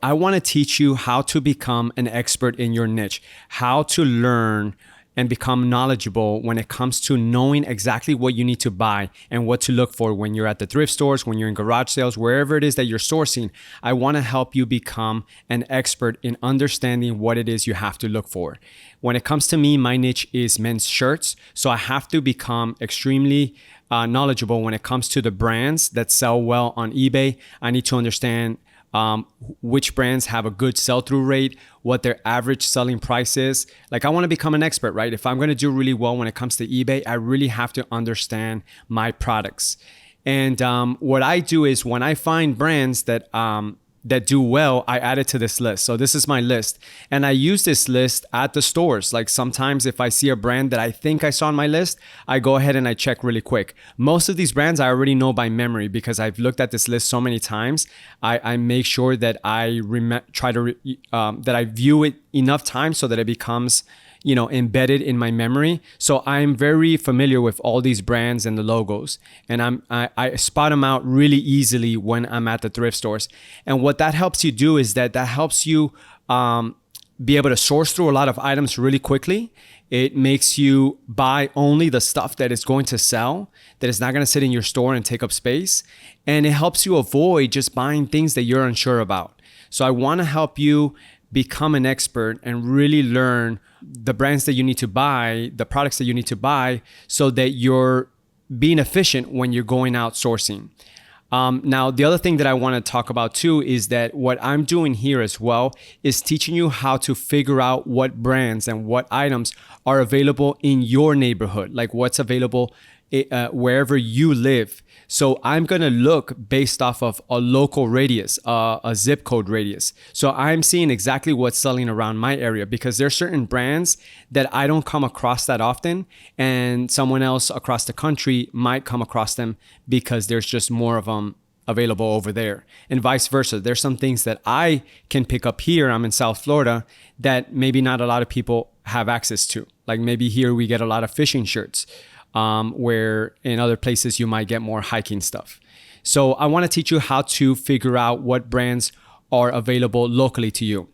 I want to teach you how to become an expert in your niche, how to learn and become knowledgeable when it comes to knowing exactly what you need to buy and what to look for when you're at the thrift stores, when you're in garage sales, wherever it is that you're sourcing. I want to help you become an expert in understanding what it is you have to look for. When it comes to me, my niche is men's shirts. So I have to become extremely knowledgeable when it comes to the brands that sell well on eBay. I need to understand which brands have a good sell-through rate, what their average selling price is. Like, I want to become an expert, right? If I'm going to do really well when it comes to eBay, I really have to understand my products. And what I do is when I find brands that do well, I add it to this list. So this is my list. And I use this list at the stores. Like, sometimes if I see a brand that I think I saw on my list, I go ahead and I check really quick. Most of these brands I already know by memory because I've looked at this list so many times. I make sure that I that I view it enough times so that it becomes embedded in my memory. So I'm very familiar with all these brands and the logos, and I spot them out really easily when I'm at the thrift stores. And what that helps you do is that helps you be able to source through a lot of items really quickly. It makes you buy only the stuff that is going to sell, that is not going to sit in your store and take up space. And it helps you avoid just buying things that you're unsure about. So I want to help you become an expert and really learn the brands that you need to buy, the products that you need to buy, so that you're being efficient when you're going out sourcing. Now, the other thing that I want to talk about too is that what I'm doing here as well is teaching you how to figure out what brands and what items are available in your neighborhood, like what's available wherever you live. So I'm going to look based off of a local radius, a zip code radius. So I'm seeing exactly what's selling around my area because there's certain brands that I don't come across that often, and someone else across the country might come across them because there's just more of them available over there, and vice versa. There's some things that I can pick up here. I'm in South Florida that maybe not a lot of people have access to. Like, maybe here we get a lot of fishing shirts. Where in other places you might get more hiking stuff. So I want to teach you how to figure out what brands are available locally to you.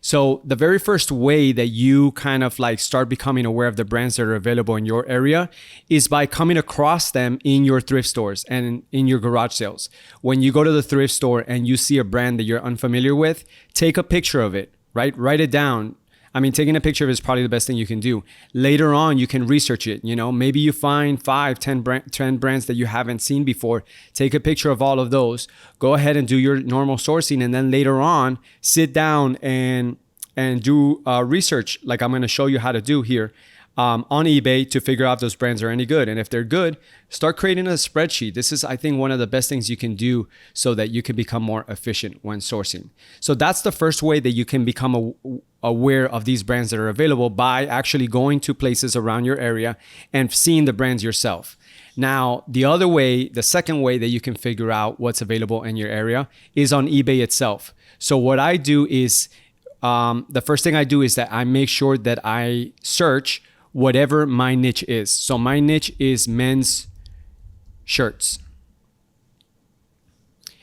So the very first way that you kind of like start becoming aware of the brands that are available in your area is by coming across them in your thrift stores and in your garage sales. When you go to the thrift store and you see a brand that you're unfamiliar with, take a picture of it, right? Write it down. I mean, taking a picture of it is probably the best thing you can do. Later on, you can research it. Maybe you find 10 brands that you haven't seen before. Take a picture of all of those. Go ahead and do your normal sourcing. And then later on, sit down and do research like I'm going to show you how to do here on eBay to figure out if those brands are any good. And if they're good, start creating a spreadsheet. This is, I think, one of the best things you can do so that you can become more efficient when sourcing. So that's the first way that you can become aware of these brands that are available, by actually going to places around your area and seeing the brands yourself. Now, the second way that you can figure out what's available in your area is on eBay itself. So what I do is, the first thing I do is that I make sure that I search whatever my niche is. So my niche is men's shirts.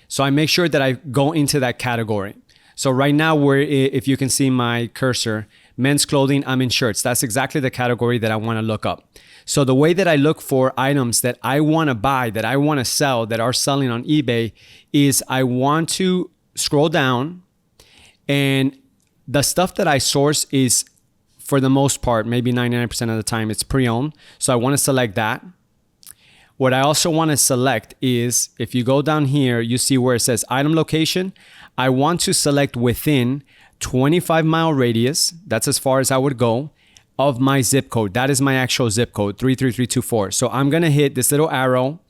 So I make sure that I go into that category. So right now, if you can see my cursor, men's clothing, I'm in shirts. That's exactly the category that I want to look up. So the way that I look for items that I want to buy, that I want to sell, that are selling on eBay, is I want to scroll down, and the stuff that I source is, for the most part, maybe 99% of the time, it's pre-owned. So I want to select that. What I also want to select is, if you go down here, you see where it says item location. I want to select within 25-mile radius. That's as far as I would go of my zip code. That is my actual zip code, 33324. So I'm going to hit this little arrow.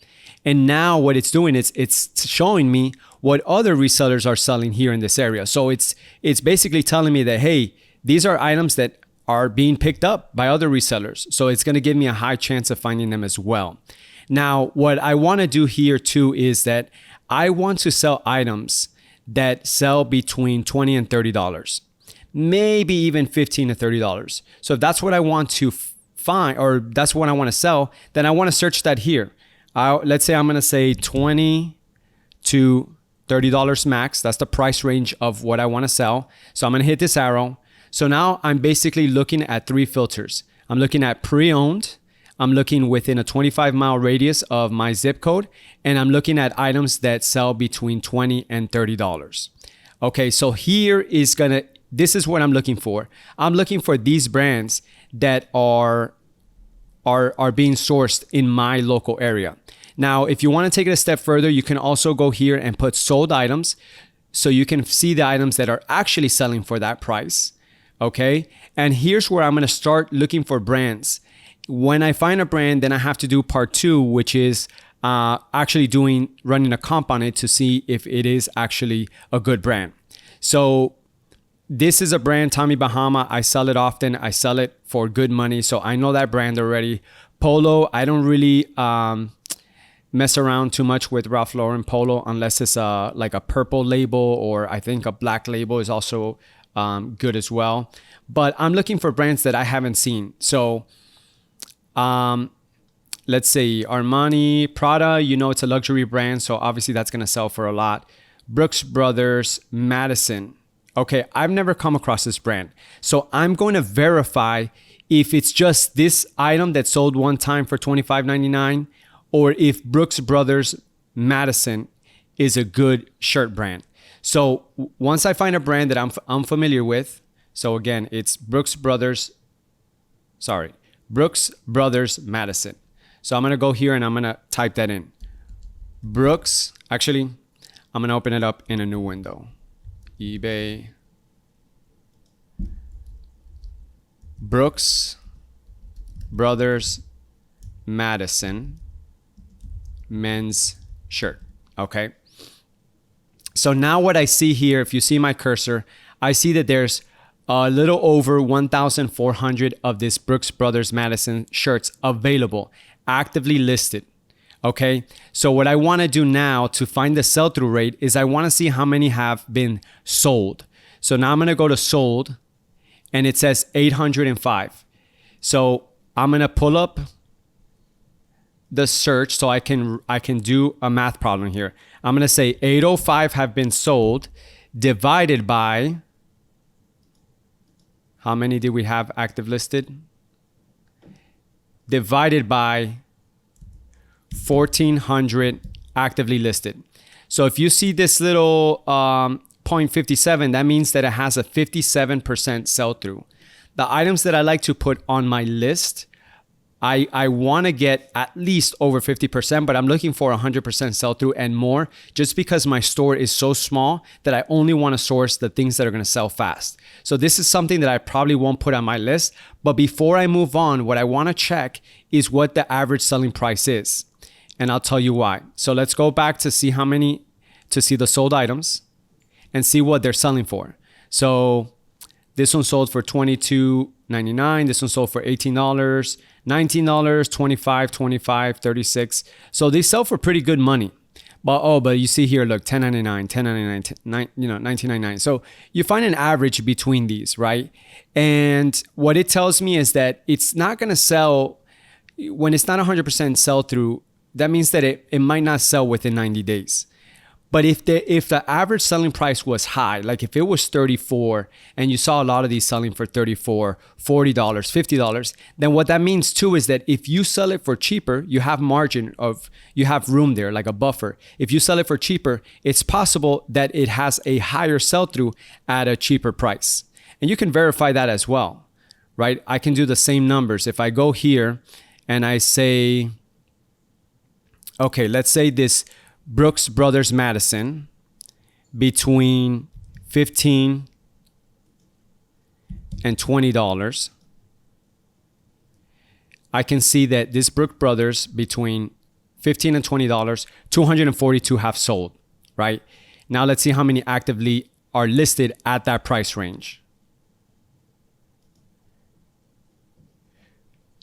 And now what it's doing is it's showing me what other resellers are selling here in this area. So it's basically telling me that, hey, these are items that are being picked up by other resellers. So it's going to give me a high chance of finding them as well. Now, what I want to do here too is that I want to sell items that sell between $20 and $30, maybe even $15 to $30. So if that's what I want to find, or that's what I want to sell, then I want to search that here. Let's say I'm going to say 20 to $30 max. That's the price range of what I want to sell. So I'm going to hit this arrow. So now I'm basically looking at 3 filters. I'm looking at pre-owned. I'm looking within a 25-mile radius of my zip code. And I'm looking at items that sell between $20 and $30. Okay, so this is what I'm looking for. I'm looking for these brands that are being sourced in my local area. Now, if you want to take it a step further, you can also go here and put sold items so you can see the items that are actually selling for that price. Okay, and here's where I'm going to start looking for brands. When I find a brand, then I have to do part 2, which is actually running a comp on it to see if it is actually a good brand. So this is a brand, Tommy Bahama. I sell it often. I sell it for good money. So I know that brand already. Polo, I don't really mess around too much with Ralph Lauren Polo unless it's like a purple label, or I think a black label is also good as well. But I'm looking for brands that I haven't seen. So let's say Armani, Prada, it's a luxury brand. So obviously that's going to sell for a lot. Brooks Brothers, Madison. Okay, I've never come across this brand. So I'm going to verify if it's just this item that sold one time for $25.99, or if Brooks Brothers Madison is a good shirt brand. So once I find a brand that I'm familiar with, so again, it's Brooks Brothers Madison. So I'm going to go here and I'm going to type that in. I'm going to open it up in a new window. eBay. Brooks Brothers Madison men's shirt. Okay. So now what I see here, if you see my cursor, I see that there's a little over 1,400 of this Brooks Brothers Madison shirts available, actively listed. Okay, so what I want to do now to find the sell-through rate is I want to see how many have been sold. So now I'm going to go to sold, and it says 805. So I'm going to pull up the search so I can do a math problem here. I'm going to say 805 have been sold divided by, how many did we have active listed? Divided by 1,400 actively listed. So if you see this little 0.57, that means that it has a 57% sell-through. The items that I like to put on my list, I want to get at least over 50%, but I'm looking for 100% sell-through and more, just because my store is so small that I only want to source the things that are going to sell fast. So this is something that I probably won't put on my list. But before I move on, what I want to check is what the average selling price is. And I'll tell you why. So let's go back to see the sold items and see what they're selling for. So this one sold for $22.99. This one sold for $18, $19, $25, $25, $36. So they sell for pretty good money. But you see here, look, $10.99, $10.99, $19.99. So you find an average between these, right? And what it tells me is that it's not going to sell when it's not 100% sell through. That means that it might not sell within 90 days. But if the average selling price was high, like if it was 34 and you saw a lot of these selling for $34, $40, $50, then what that means too is that if you sell it for cheaper, you have room there, like a buffer. If you sell it for cheaper, it's possible that it has a higher sell-through at a cheaper price. And you can verify that as well, right? I can do the same numbers. If I go here and I say, okay, let's say this Brooks Brothers Madison between $15 and $20. I can see that this Brooks Brothers between $15 and $20, 242 have sold, right? Now let's see how many actively are listed at that price range.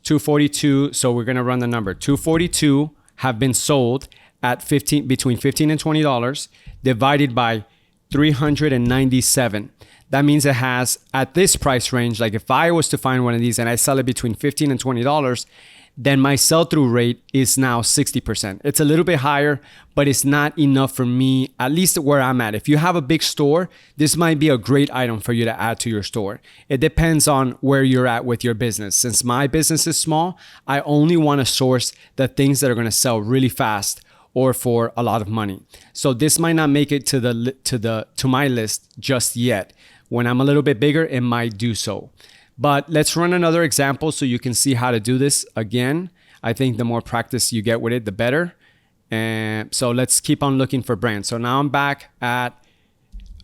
242, so we're gonna run the number. 242 have been sold at between $15 and $20 divided by 397. That means it has, at this price range, like if I was to find one of these and I sell it between $15 and $20, then my sell-through rate is now 60%. It's a little bit higher, but it's not enough for me, at least where I'm at. If you have a big store, this might be a great item for you to add to your store. It depends on where you're at with your business. Since my business is small, I only want to source the things that are going to sell really fast or for a lot of money. So this might not make it to my list just yet. When I'm a little bit bigger, it might do so. But let's run another example so you can see how to do this again. I think the more practice you get with it, the better. And so let's keep on looking for brands. So now I'm back at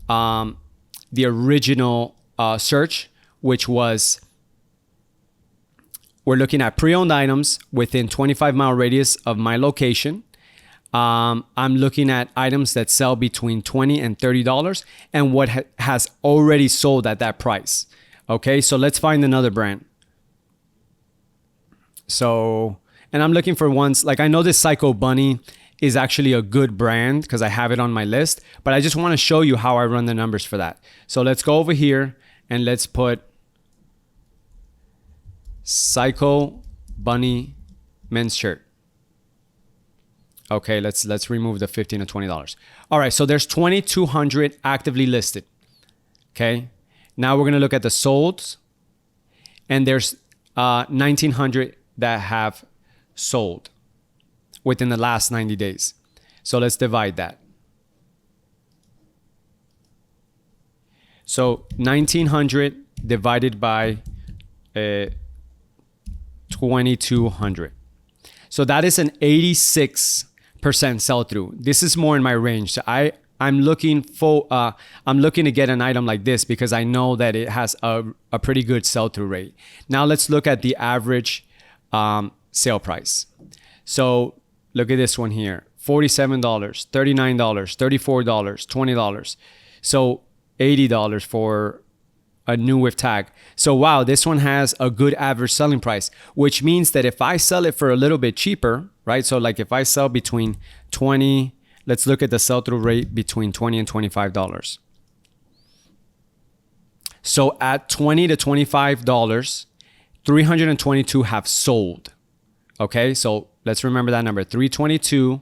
the original search, which was, we're looking at pre-owned items within 25-mile radius of my location. I'm looking at items that sell between $20 and $30 and what has already sold at that price. Okay, so let's find another brand. So, and I'm looking for ones, like I know this Psycho Bunny is actually a good brand because I have it on my list, but I just want to show you how I run the numbers for that. So let's go over here and let's put Psycho Bunny men's shirt. Okay, let's remove the $15 to $20. All right, so there's 2,200 actively listed. Okay, now we're gonna look at the solds, and there's 1,900 that have sold within the last 90 days. So let's divide that. So 1,900 divided by 2,200. So that is an 86% sell through. This is more in my range. So I'm looking to get an item like this because I know that it has a pretty good sell through rate. Now let's look at the average sale price. So look at this one here: $47, $39, $34, $20. So $80 for a new with tag. So wow, this one has a good average selling price, which means that if I sell it for a little bit cheaper, right? So like if I sell between 20, let's look at the sell-through rate between $20 and $25. So at $20 to $25, 322 have sold. Okay, so let's remember that number: 322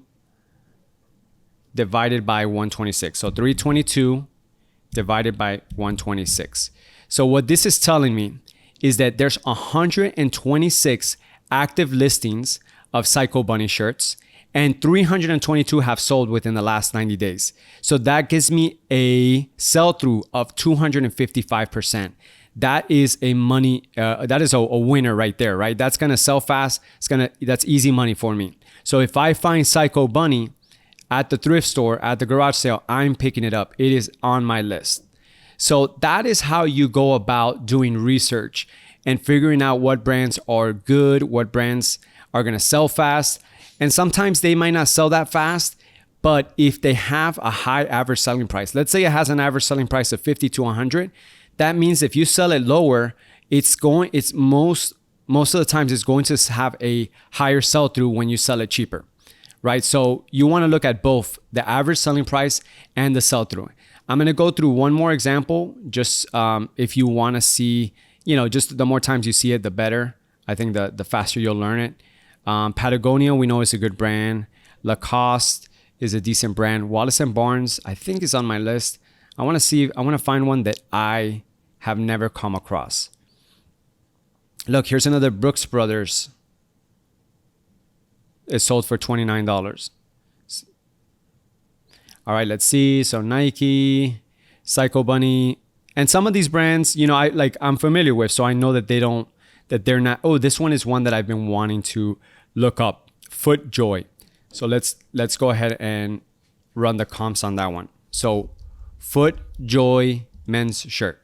divided by 126. So 322 divided by 126. So what this is telling me is that there's 126 active listings of Psycho Bunny shirts, and 322 have sold within the last 90 days. So that gives me a sell-through of 255%. That is a winner right there, right? That's gonna sell fast. That's easy money for me. So if I find Psycho Bunny at the thrift store, at the garage sale, I'm picking it up. It is on my list. So that is how you go about doing research and figuring out what brands are good, what brands are going to sell fast. And sometimes they might not sell that fast, but if they have a high average selling price, let's say it has an average selling price of 50 to 100, that means if you sell it lower, most of the times it's going to have a higher sell through when you sell it cheaper. Right? So you want to look at both the average selling price and the sell through. I'm going to go through one more example, just if you want to see, just the more times you see it, the better. I think the faster you'll learn it. Patagonia, we know is a good brand. Lacoste is a decent brand. Wallace & Barnes, I think, is on my list. I want to find one that I have never come across. Look, here's another Brooks Brothers. It's sold for $29. All right, let's see. So Nike, Psycho Bunny, and some of these brands, I'm familiar with, so I know that they're not. Oh, this one is one that I've been wanting to look up. FootJoy. So let's go ahead and run the comps on that one. So FootJoy men's shirt.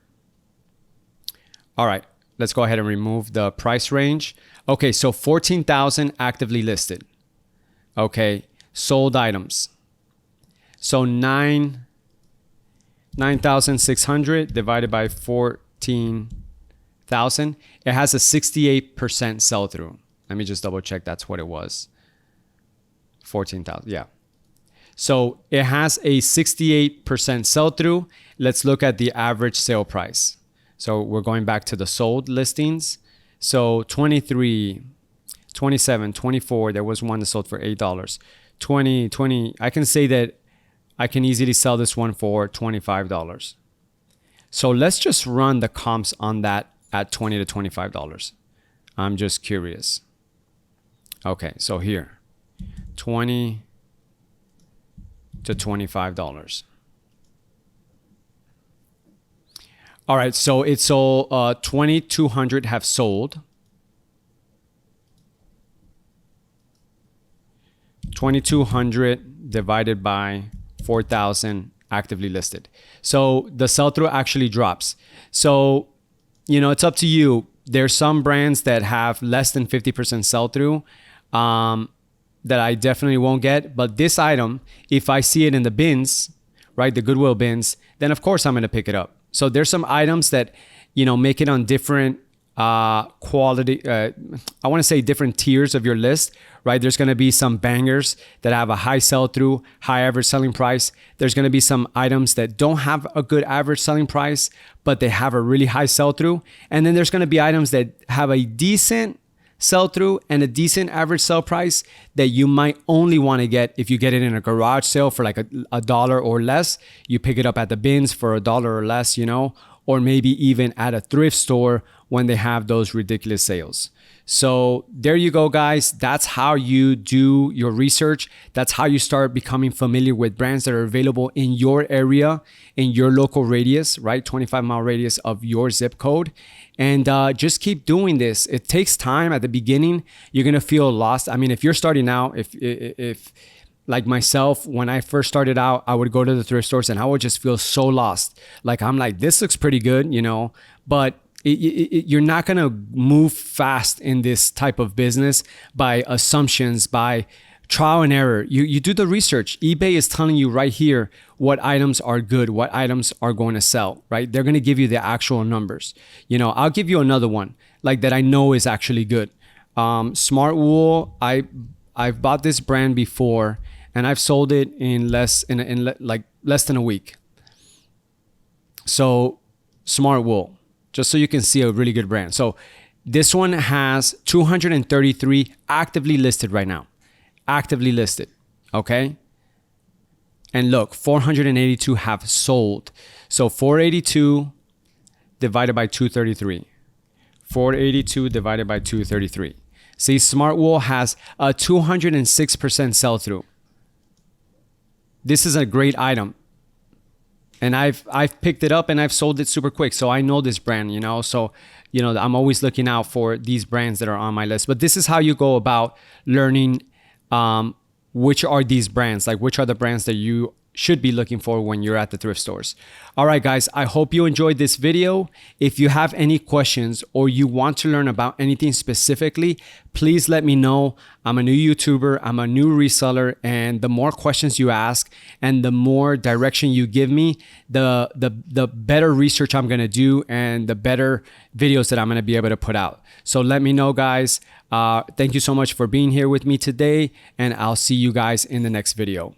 All right, let's go ahead and remove the price range. Okay, so 14,000 actively listed. Okay, sold items. So 9,600 divided by 14,000. It has a 68% sell through. Let me just double check that's what it was. 14,000, yeah. So it has a 68% sell through. Let's look at the average sale price. So we're going back to the sold listings. So 23. 27, 24. There was one that sold for $8. 20. I can say that I can easily sell this one for $25. So let's just run the comps on that at $20 to $25. I'm just curious. Okay, so here, $20 to $25. All right, so it's sold, 2,200 have sold. 2,200 divided by 4,000 actively listed. So the sell-through actually drops. So, you know, it's up to you. There's some brands that have less than 50% sell-through that I definitely won't get. But this item, if I see it in the bins, right, the Goodwill bins, then of course I'm going to pick it up. So there's some items that, you know, make it on different quality, I want to say different tiers of your list, right? There's going to be some bangers that have a high sell-through, high average selling price. There's going to be some items that don't have a good average selling price, but they have a really high sell-through. And then there's going to be items that have a decent sell-through and a decent average sell price that you might only want to get if you get it in a garage sale for like a dollar or less. You pick it up at the bins for $1 or less, you know, or maybe even at a thrift store when they have those ridiculous sales. So there you go, guys. That's how you do your research. That's how you start becoming familiar with brands that are available in your area, in your local radius, right? 25-mile radius of your zip code. And just keep doing this. It takes time. At the beginning, you're going to feel lost. I mean, if you're starting out, if like myself, when I first started out, I would go to the thrift stores and I would just feel so lost. Like, I'm like, this looks pretty good, you know, but you're not going to move fast in this type of business by assumptions, by trial and error. You do the research. eBay is telling you right here what items are good, what items are going to sell, right? They're going to give you the actual numbers. You know, I'll give you another one like that I know is actually good. Smart Wool. I've bought this brand before and I've sold it in less than a week. So Smart Wool, just so you can see a really good brand. So this one has 233 actively listed right now. Actively listed, okay? And look, 482 have sold. So 482 divided by 233. 482 divided by 233. See, Smart Wool has a 206% sell-through. This is a great item. And I've picked it up and I've sold it super quick. So I know this brand, you know. So, you know, I'm always looking out for these brands that are on my list. But this is how you go about learning which are these brands, like which are the brands that you should be looking for when you're at the thrift stores. All right, guys, I hope you enjoyed this video. If you have any questions or you want to learn about anything specifically, please let me know. I'm a new YouTuber, I'm a new reseller, and the more questions you ask and the more direction you give me, the better research I'm gonna do and the better videos that I'm gonna be able to put out. So let me know, guys. Thank you so much for being here with me today, and I'll see you guys in the next video.